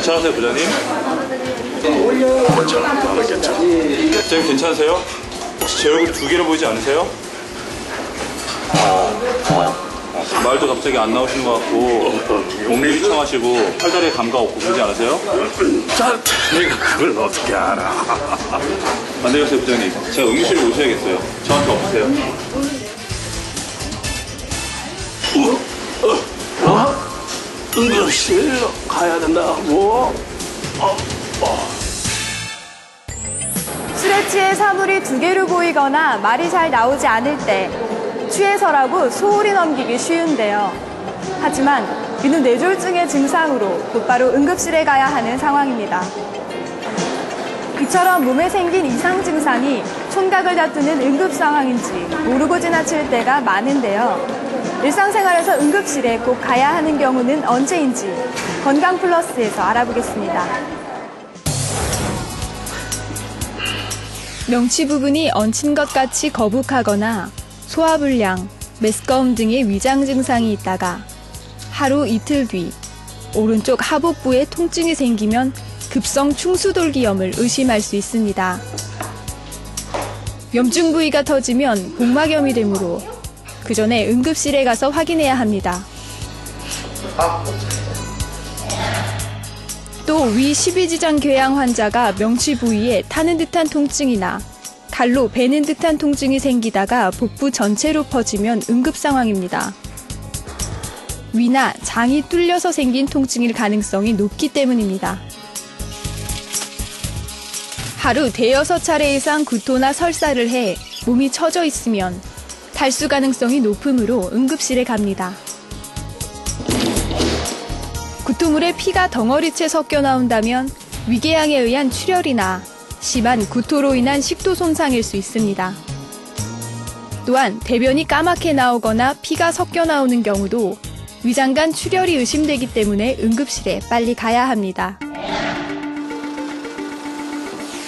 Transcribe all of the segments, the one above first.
괜찮으세요, 부장님? 부장님 괜찮으세요? 혹시 제 얼굴 두 개로 보이지 않으세요? 말도 갑자기 안 나오시는 것 같고 몸도 휘청하시고 팔다리에 감각 없고 그러지 않으세요? 내가 그걸 어떻게 알아? 안 되겠어요, 부장님. 제가 응급실로 오셔야겠어요. 저한테 없으세요. 응급실로 가야 된다고? 술에 취해 사물이 두 개로 보이거나 말이 잘 나오지 않을 때 취해서라고 소홀히 넘기기 쉬운데요. 하지만 이는 뇌졸중의 증상으로 곧바로 응급실에 가야 하는 상황입니다. 이처럼 몸에 생긴 이상 증상이 촌각을 다투는 응급 상황인지 모르고 지나칠 때가 많은데요. 일상생활에서 응급실에 꼭 가야 하는 경우는 언제인지 건강플러스에서 알아보겠습니다. 명치 부분이 얹힌 것 같이 거북하거나 소화불량, 메스꺼움 등의 위장 증상이 있다가 하루 이틀 뒤 오른쪽 하복부에 통증이 생기면 급성 충수돌기염을 의심할 수 있습니다. 염증 부위가 터지면 복막염이 되므로 그 전에 응급실에 가서 확인해야 합니다. 또 위 십이지장 궤양 환자가 명치 부위에 타는 듯한 통증이나 칼로 베는 듯한 통증이 생기다가 복부 전체로 퍼지면 응급 상황입니다. 위나 장이 뚫려서 생긴 통증일 가능성이 높기 때문입니다. 하루 대여섯 차례 이상 구토나 설사를 해 몸이 처져 있으면 탈수 가능성이 높으므로 응급실에 갑니다. 구토물에 피가 덩어리째 섞여 나온다면 위궤양에 의한 출혈이나 심한 구토로 인한 식도 손상일 수 있습니다. 또한 대변이 까맣게 나오거나 피가 섞여 나오는 경우도 위장관 출혈이 의심되기 때문에 응급실에 빨리 가야 합니다.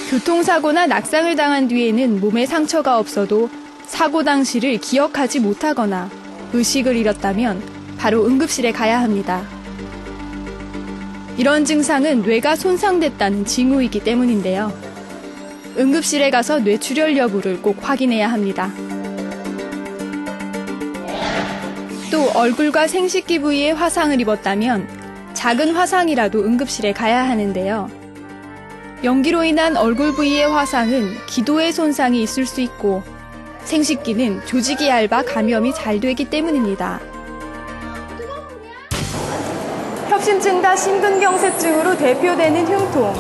교통사고나 낙상을 당한 뒤에는 몸에 상처가 없어도 사고 당시를 기억하지 못하거나 의식을 잃었다면 바로 응급실에 가야 합니다. 이런 증상은 뇌가 손상됐다는 징후이기 때문인데요. 응급실에 가서 뇌출혈 여부를 꼭 확인해야 합니다. 또 얼굴과 생식기 부위에 화상을 입었다면 작은 화상이라도 응급실에 가야 하는데요. 연기로 인한 얼굴 부위의 화상은 기도에 손상이 있을 수 있고 생식기는 조직이 얇아 감염이 잘 되기 때문입니다. 협심증과 심근경색증으로 대표되는 흉통,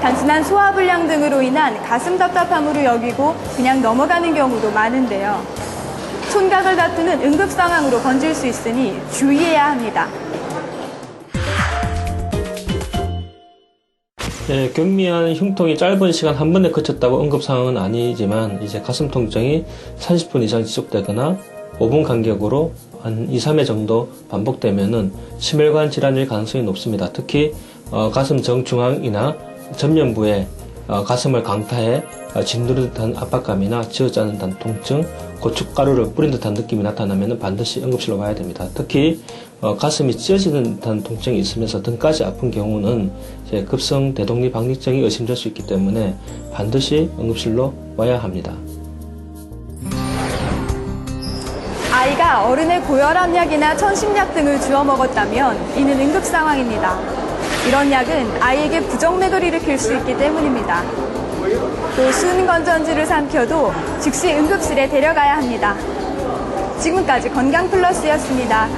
단순한 소화불량 등으로 인한 가슴 답답함으로 여기고 그냥 넘어가는 경우도 많은데요. 촌각을 다투는 응급 상황으로 번질 수 있으니 주의해야 합니다. 네, 경미한 흉통이 짧은 시간 한 번에 그쳤다고 응급 상황은 아니지만 이제 가슴 통증이 30분 이상 지속되거나 5분 간격으로 한 2, 3회 정도 반복되면은 심혈관 질환일 가능성이 높습니다. 특히 가슴 정중앙이나 전면부에 가슴을 강타해 짓누르는 듯한 압박감이나 쥐어짜는 듯한 통증, 고춧가루를 뿌린 듯한 느낌이 나타나면 반드시 응급실로 가야 됩니다. 특히 가슴이 찢어지는 듯한 통증이 있으면서 등까지 아픈 경우는 이제 급성 대동리 박리증이 의심될 수 있기 때문에 반드시 응급실로 와야 합니다. 아이가 어른의 고혈압약이나 천식약 등을 주워 먹었다면 이는 응급 상황입니다. 이런 약은 아이에게 부정맥을 일으킬 수 있기 때문입니다. 또 순건전지를 삼켜도 즉시 응급실에 데려가야 합니다. 지금까지 건강플러스였습니다.